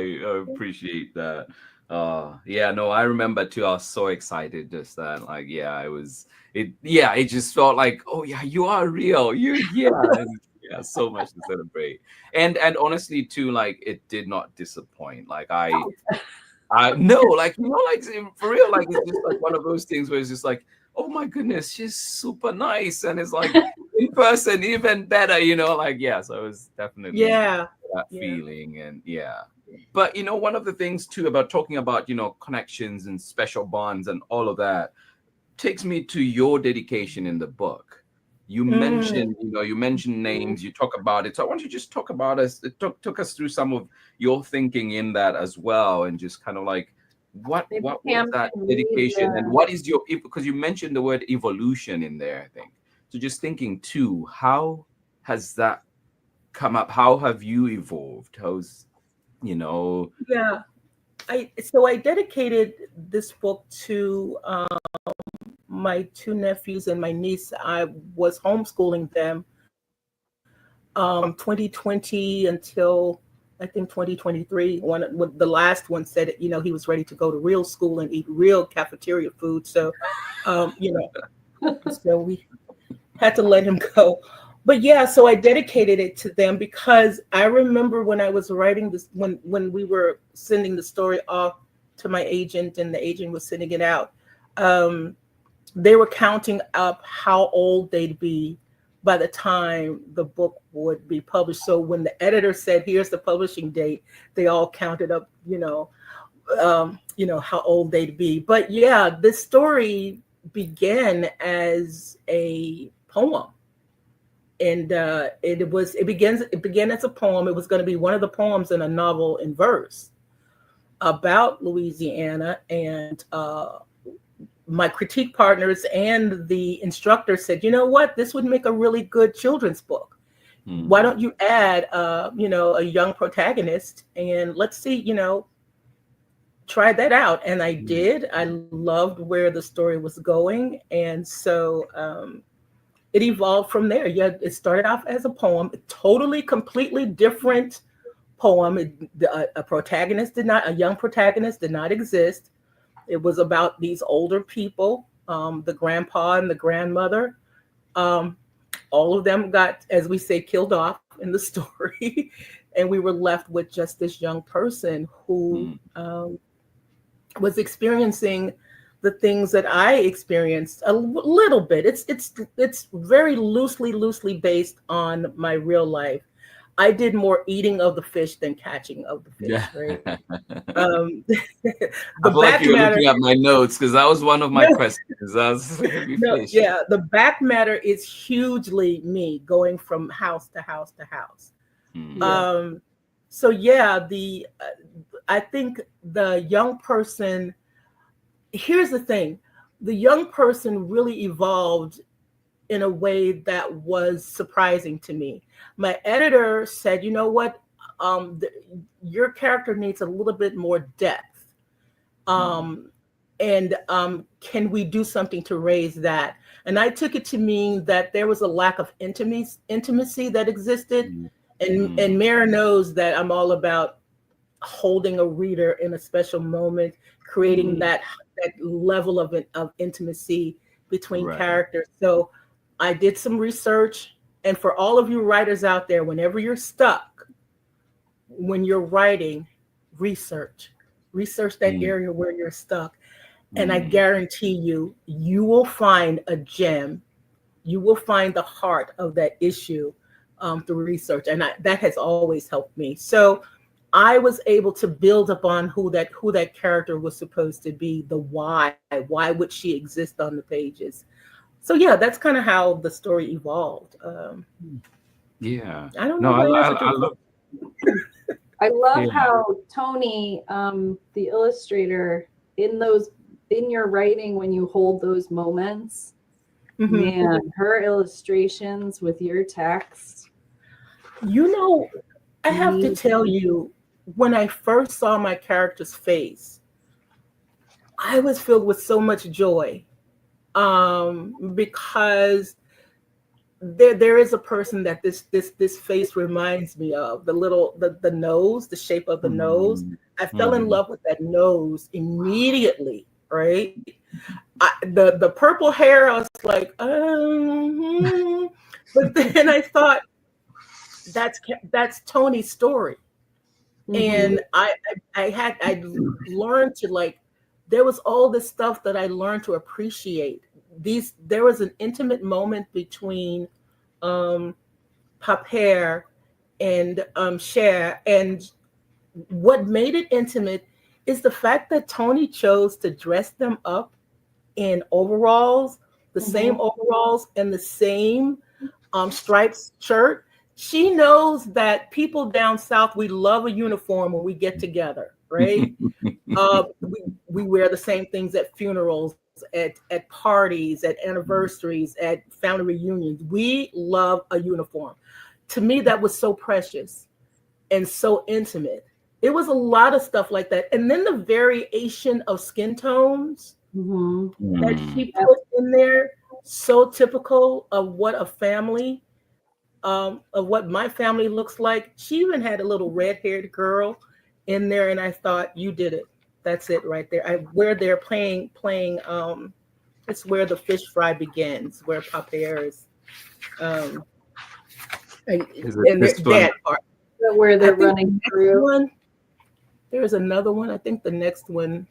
appreciate that. I remember too. I was so excited just that, it just felt like, oh yeah, you are real. So much to celebrate. And honestly too, like it did not disappoint. Like I no, like for real, like it's just like one of those things where it's just like, oh my goodness, she's super nice, and it's like in person even better, so it was definitely that feeling. And but one of the things too about talking about connections and special bonds and all of that takes me to your dedication in the book. You mentioned names, you talk about it. So I want you to just talk about took us through some of your thinking in that as well, and just kind of like what was that dedication, and what is your, because you mentioned the word evolution in there, I think. So just thinking too, how has that come up? How have you evolved? How's I dedicated this book to my two nephews and my niece. I was homeschooling them 2020 until I think 2023. The last one said he was ready to go to real school and eat real cafeteria food. So so we had to let him go. But so I dedicated it to them because I remember when I was writing this, when we were sending the story off to my agent and the agent was sending it out, they were counting up how old they'd be by the time the book would be published. So when the editor said, here's the publishing date, they all counted up, how old they'd be. But this story began as a poem. And it began as a poem. It was going to be one of the poems in a novel in verse about Louisiana. And my critique partners and the instructor said, you know what, this would make a really good children's book. Why don't you add, a young protagonist, and let's see, try that out. And I did. I loved where the story was going. And so it evolved from there. It started off as a poem, totally, completely different poem. A young protagonist did not exist. It was about these older people, the grandpa and the grandmother. All of them got, as we say, killed off in the story. And we were left with just this young person who was experiencing the things that I experienced a little bit. It's very loosely based on my real life. I did more eating of the fish than catching of the fish, right? I feel like you were looking at my notes because that was one of my questions. The back matter is hugely me going from house to house to house. I think the young person, here's the thing, the young person really evolved in a way that was surprising to me. My editor said, you know what, your character needs a little bit more depth. Can we do something to raise that? And I took it to mean that there was a lack of intimacy that existed And Mara knows that I'm all about holding a reader in a special moment, creating that level of intimacy between characters. So I did some research, and for all of you writers out there, whenever you're stuck, when you're writing, research that area where you're stuck, and I guarantee you, you will find a gem. You will find the heart of that issue through research, and that has always helped me. So I was able to build upon who that character was supposed to be, the why would she exist on the pages. So yeah, that's kind of how the story evolved. Yeah, I don't know. I love how Toni, the illustrator, in your writing, when you hold those moments, man, her illustrations with your text. You know, I have to tell you, when I first saw my character's face, I was filled with so much joy, because there is a person that this face reminds me of. The nose, the shape of the nose. I fell in love with that nose immediately, right? The purple hair, I was like, but then I thought, that's Toni's story. And I learned to there was all this stuff that I learned to appreciate. There was an intimate moment between Paper and Cher, and what made it intimate is the fact that Toni chose to dress them up in overalls, the same overalls and the same striped shirt. She knows that people down south, we love a uniform when we get together, right? We wear the same things at funerals, at parties, at anniversaries, at family reunions. We love a uniform. To me, that was so precious and so intimate. It was a lot of stuff like that. And then the variation of skin tones that she put in there, so typical of what a family, of what my family looks like. She even had a little red-haired girl in there, and I thought, you did it. That's it right there. Where they're playing. It's where the fish fry begins, where Paper is. And that part where they're running through. There's another one. I think the next one.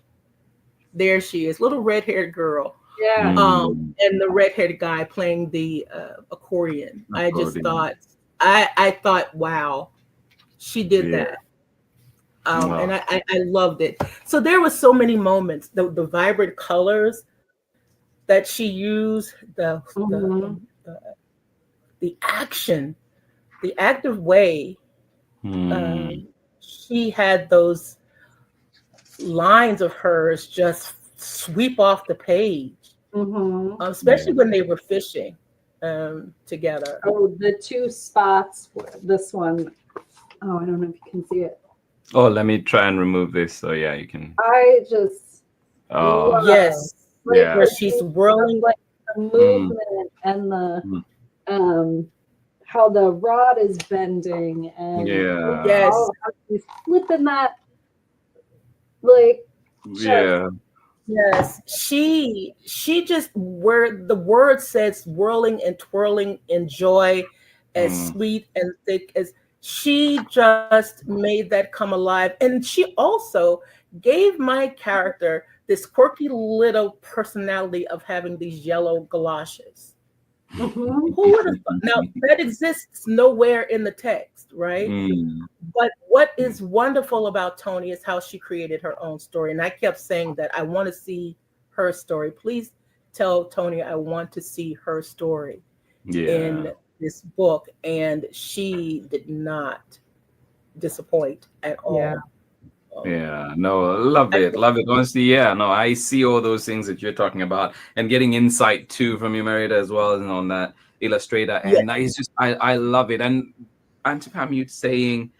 There she is, little red-haired girl. Yeah. And the red-haired guy playing the accordion. I just thought, I thought, wow, she did that. And I loved it. So there were so many moments, the vibrant colors that she used, the action, the active way she had those lines of hers just sweep off the page, especially when they were fishing together. Oh, the two spots, this one. Oh, I don't know if you can see it. Oh, let me try and remove this. So yeah, you can. I just. Oh yes, where she's whirling, like the movement and the how the rod is bending and how she's flipping that. Yes, she just, where the word says whirling and twirling in joy, as sweet and thick as, she just made that come alive. And she also gave my character this quirky little personality of having these yellow galoshes. Who would have thought? Now that exists nowhere in the text, right? But what is wonderful about Toni is how she created her own story. And I kept saying that I want to see her story. Please tell Toni I want to see her story in this book. And she did not disappoint at all. No, love it. Honestly, I see all those things that you're talking about, and getting insight too from you, Merida, as well, and on that illustrator. And that is just, I love it. And to Pam, you saying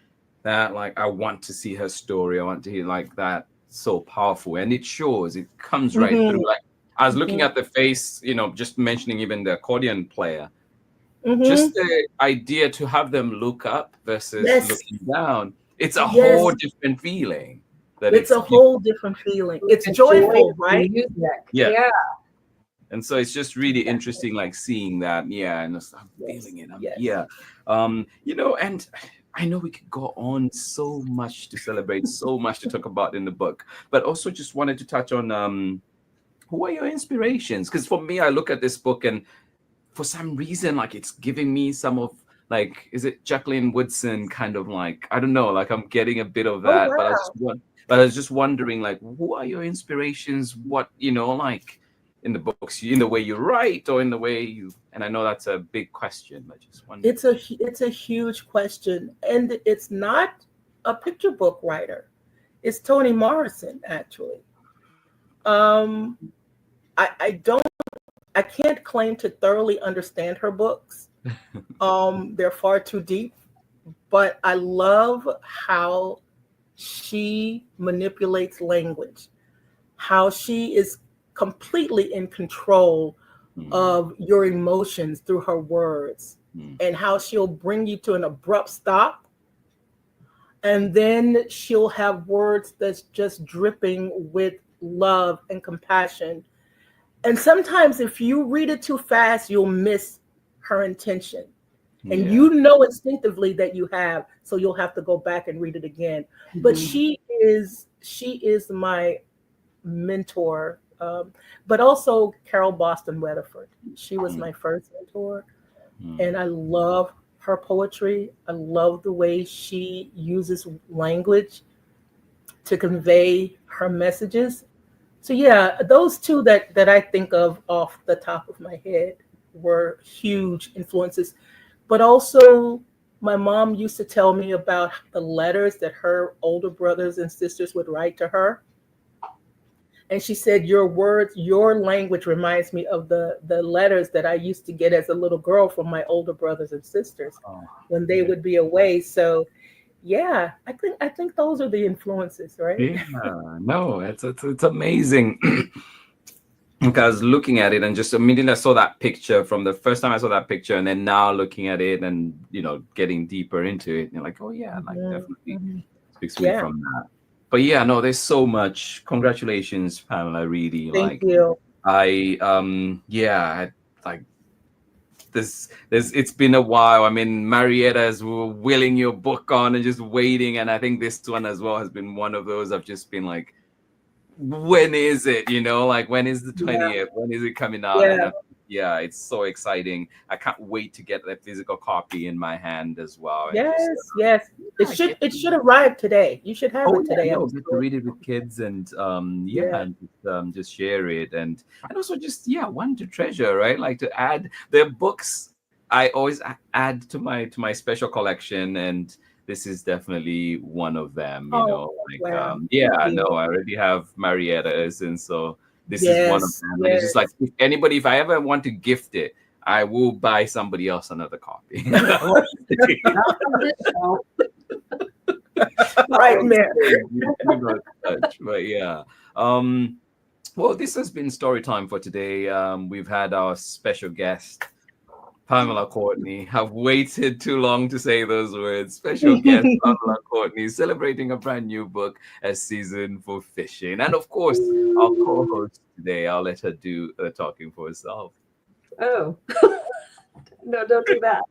that, like, I want to see her story. I want to hear like that. So powerful, and it shows. It comes right through. Like, I was looking at the face, just mentioning even the accordion player. just the idea to have them look up versus Yes. looking down, it's a Yes. whole different feeling. That It's a whole different feeling. It's joyful, right? Music. Yeah. Yeah. And so it's just really interesting, like seeing that. Yeah, and I'm feeling it. Yeah. You know, and I know we could go on so much to celebrate, so much to talk about in the book, but also just wanted to touch on who are your inspirations? Because for me, I look at this book and for some reason, like it's giving me some of, like, is it Jacqueline Woodson kind of, like, I don't know, like I'm getting a bit of that. wow. But I was just wondering, like, who are your inspirations? What, you know, like in the books, in the way you write or in the way you, and I know that's a big question, but just wondering. It's a huge question, and it's not a picture book writer. It's Toni Morrison, actually. I can't claim to thoroughly understand her books. They're far too deep, but I love how she manipulates language, how she is completely in control of your emotions through her words, and how she'll bring you to an abrupt stop. And then she'll have words that's just dripping with love and compassion. And sometimes if you read it too fast, you'll miss her intention. And you know instinctively that you have, so you'll have to go back and read it again. But she is my mentor. But also Carol Boston Weatherford. She was my first mentor. And I love her poetry. I love the way she uses language to convey her messages. So yeah, those two that I think of off the top of my head were huge influences. But also my mom used to tell me about the letters that her older brothers and sisters would write to her. And she said, your words, your language reminds me of the letters that I used to get as a little girl from my older brothers and sisters when they would be away. So yeah, I think those are the influences, right? Yeah, no, it's amazing. Because looking at it and just immediately I saw that picture from the first time I saw that picture, and then now looking at it and, you know, getting deeper into it, and you're like, oh yeah, like definitely speaks me from that. But yeah, no, there's so much. Congratulations, Pamela. Really, Thank you. Like this. It's been a while. I mean, Marietta's willing your book on and just waiting, and I think this one as well has been one of those. I've just been like, when is it? You know, like when is the 20th? When is it coming out? And it's so exciting. I can't wait to get the physical copy in my hand as well. Yes. It should arrive today. You should have it today. Get to read it with kids and and just share it and also just one to treasure, right? Like to add the books. I always add to my special collection, and this is definitely one of them. You know, like I already have Marietta's, and so this is one of them. And it's just like if I ever want to gift it, I will buy somebody else another copy. Right, man. But yeah. Well, this has been story time for today. We've had our special guest, Pamela Courtney. Have waited too long to say those words. Special guest Pamela Courtney, celebrating a brand new book, A Season for Fishing. And of course, our co-host today, I'll let her do the talking for herself. Oh. No, don't do that.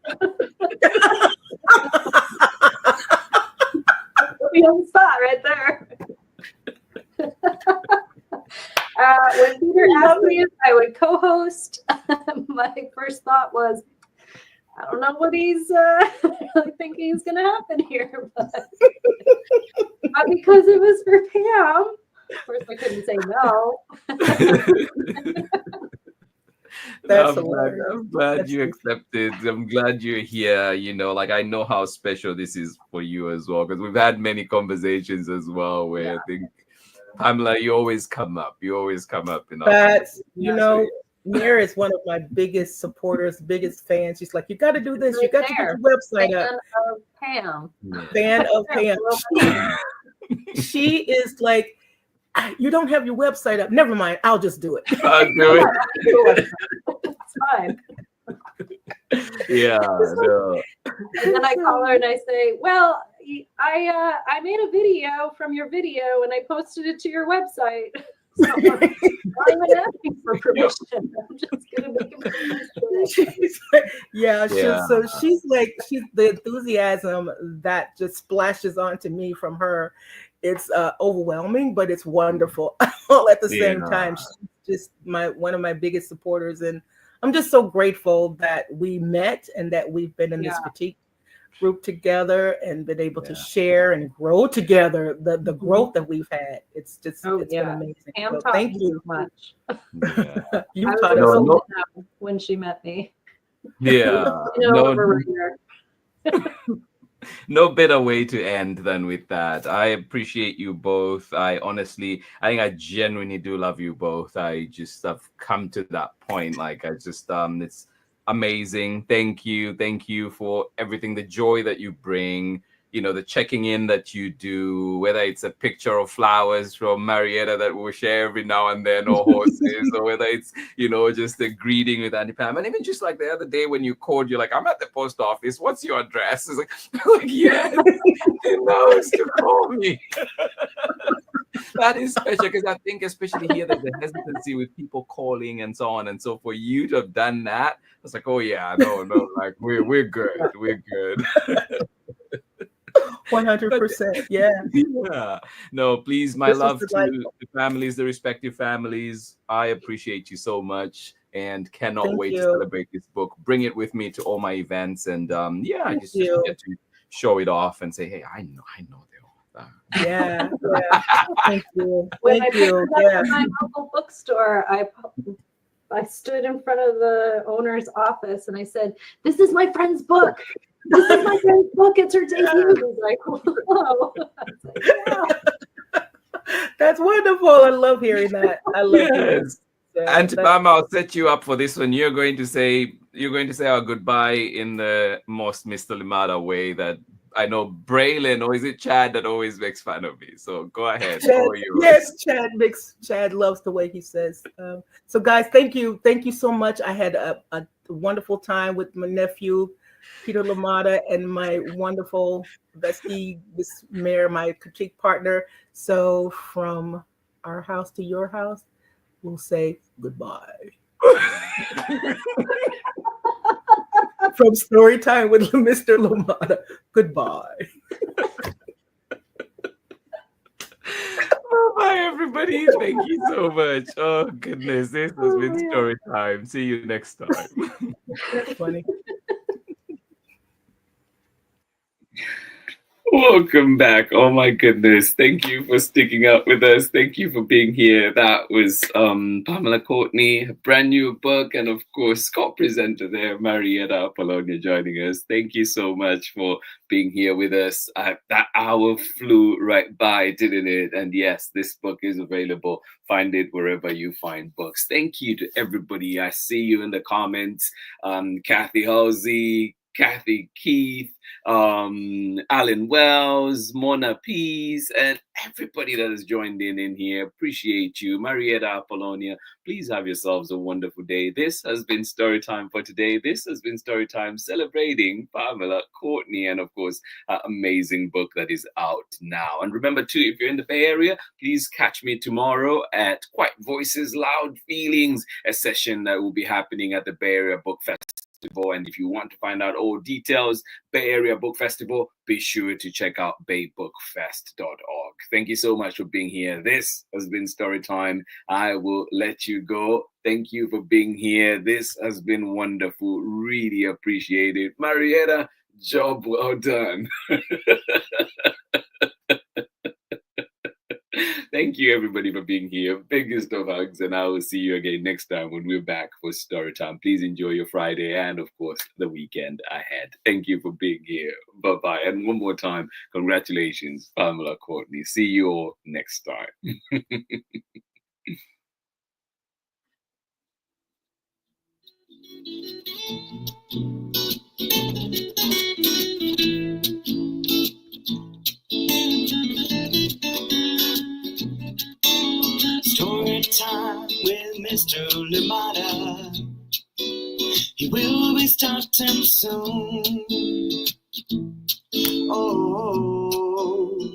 Put me on the spot right there. When Peter asked me if I would co-host, my first thought was, I don't know what he's really thinking is going to happen here, but because it was for Pam, of course I couldn't say no. I'm glad you accepted. I'm glad you're here. You know, like I know how special this is for you as well, because we've had many conversations as well where I think, Pamela, you always come up. That's, you know, Mary is one of my biggest supporters, biggest fans. She's like, you got to do this. You got to get your website up. Fan of Pam. She is like, you don't have your website up. Never mind. I'll just do it. I'll do it. It's fine. Yeah, no. And then I call her and I say, well, I made a video from your video and I posted it to your website. So I'm not even asking for permission. I'm just gonna make a Yeah, Yeah. she's the enthusiasm that just splashes onto me from her. It's overwhelming, but it's wonderful all at the same time. She's just one of my biggest supporters, and I'm just so grateful that we met and that we've been in this critique group together and been able to share and grow together. The growth that we've had, it's been amazing. So thank you much. Yeah. You I was taught a us little bit when she met me. Yeah. No, No better way to end than with that. I appreciate you both. I think I genuinely do love you both. I just have come to that point. Like I just it's amazing. Thank you for everything, the joy that you bring, the checking in that you do, whether it's a picture of flowers from Marietta that we'll share every now and then, or horses, or whether it's, just a greeting with Auntie Pam. And even just like the other day when you called, you're like, I'm at the post office. What's your address? It's like yes, he knows to call me. That is special because I think especially here there's a hesitancy with people calling and so on. And so for you to have done that, it's like, oh yeah, no, like we're good. We're good. 100%. Yeah. No, please, my This was love to delightful. the families, the respective families. I appreciate you so much and cannot Thank wait you. to celebrate this book. Bring it with me to all my events, and just you. get to show it off and say, hey, I know the author. Yeah. Thank you. when I Thank picked you. it up in my local bookstore, I stood in front of the owner's office and I said, "This is my friend's book. This is my friend's book. It's her debut." He was like, "Whoa." I was like, yeah. That's wonderful. I love hearing that. I love hearing that. And Pam, I'll set you up for this one. You're going to say our goodbye in the most Mr. Limata way that I know Braylon, or is it Chad, that always makes fun of me. So go ahead. Yes, Chad loves the way he says. So guys, thank you so much. I had a wonderful time with my nephew, Peter Limata, and my wonderful bestie, Miss Mayor, my critique partner. So from our house to your house, we'll say goodbye. From Story Time with Mr. Limata, goodbye. Bye, everybody. Thank you so much. Oh, goodness. This has been Story Time. See you next time. That's funny. Welcome back. Oh my goodness. Thank you for sticking up with us. Thank you for being here. That was Pamela Courtney, a brand new book, and of course, co-presenter there, Marietta Apollonia, joining us. Thank you so much for being here with us. That hour flew right by, didn't it? And yes, this book is available. Find it wherever you find books. Thank you to everybody. I see you in the comments. Kathy Halsey, Kathy Keith, Alan Wells, Mona Pease, and everybody that has joined in here. Appreciate you. Marietta Apollonia, please have yourselves a wonderful day. This has been Storytime for today. This has been Storytime celebrating Pamela Courtney and, of course, her amazing book that is out now. And remember, too, if you're in the Bay Area, please catch me tomorrow at Quiet Voices, Loud Feelings, a session that will be happening at the Bay Area Book Festival. And if you want to find out all details, Bay Area Book Festival, be sure to check out baybookfest.org. Thank you so much for being here. This has been Storytime. I will let you go. Thank you for being here. This has been wonderful. Really appreciate it. Marietta, job well done. Thank you, everybody, for being here. Biggest of hugs, and I will see you again next time when we're back for Storytime. Please enjoy your Friday and, of course, the weekend ahead. Thank you for being here. Bye-bye. And one more time, congratulations, Pamela Courtney. See you all next time. Story time with Mr. Limata. He will be starting. starting soon. Oh,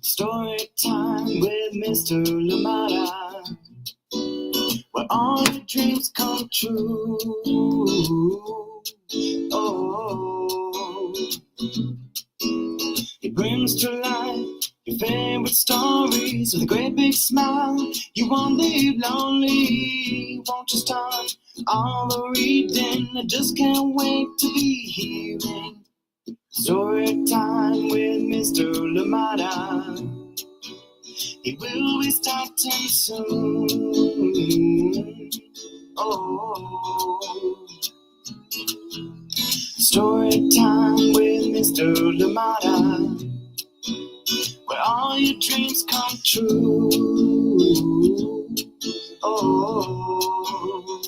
story time with Mr. Limata, where all your dreams come true. Oh, he brings to life your favorite stories with a great big smile. You won't live lonely, won't you start all the reading? I just can't wait to be hearing story time with Mr. Limata. He will be starting soon. Oh, story time with Mr. Limata, where all your dreams come true. Oh,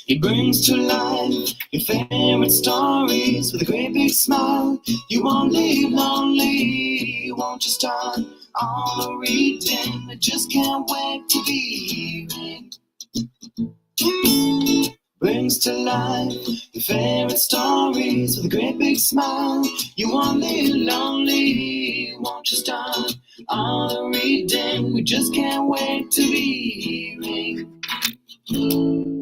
he brings to life your favorite stories with a great big smile. You won't live lonely, won't you start all the reading? I just can't wait to be hearing. Brings to life your favorite stories with a great big smile. You won't live lonely, won't you start all the reading? We just can't wait to be hearing.